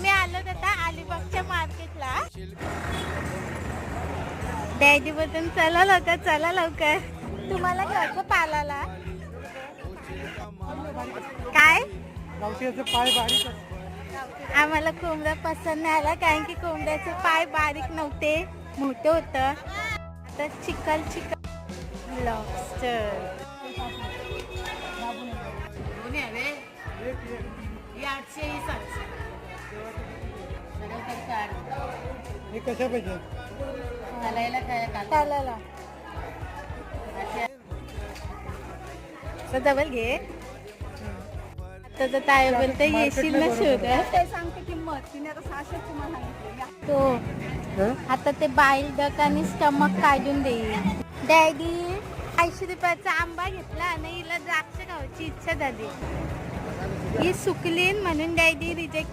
आम्ही आलो आता अलिबागच्या मार्केटला. डॅडी बद्दल चला लवकर. तुम्हाला घ्यायचं पालाला काय? पाय बारीक. आम्हाला कोंबडा पसंत नाही आला कारण की कोंबड्याचे पाय बारीक नव्हते, मोठे होत. आता चिकन लॉबस्टर हे कशा पाहिजे? डबल घे. आता तर ताई बोलते येशील ना शोधत. सांगते किंमत तिने आता 600 तुम्हाला सांगितली. तो आता ते बाईल डक आणि स्टमक काढून देईल. डॅडी 80 रुपयाचा आंबा घेतला आणि हिला द्राक्ष खायची इच्छा झाली. ही सुकली म्हणून डॅडी रिजेक्ट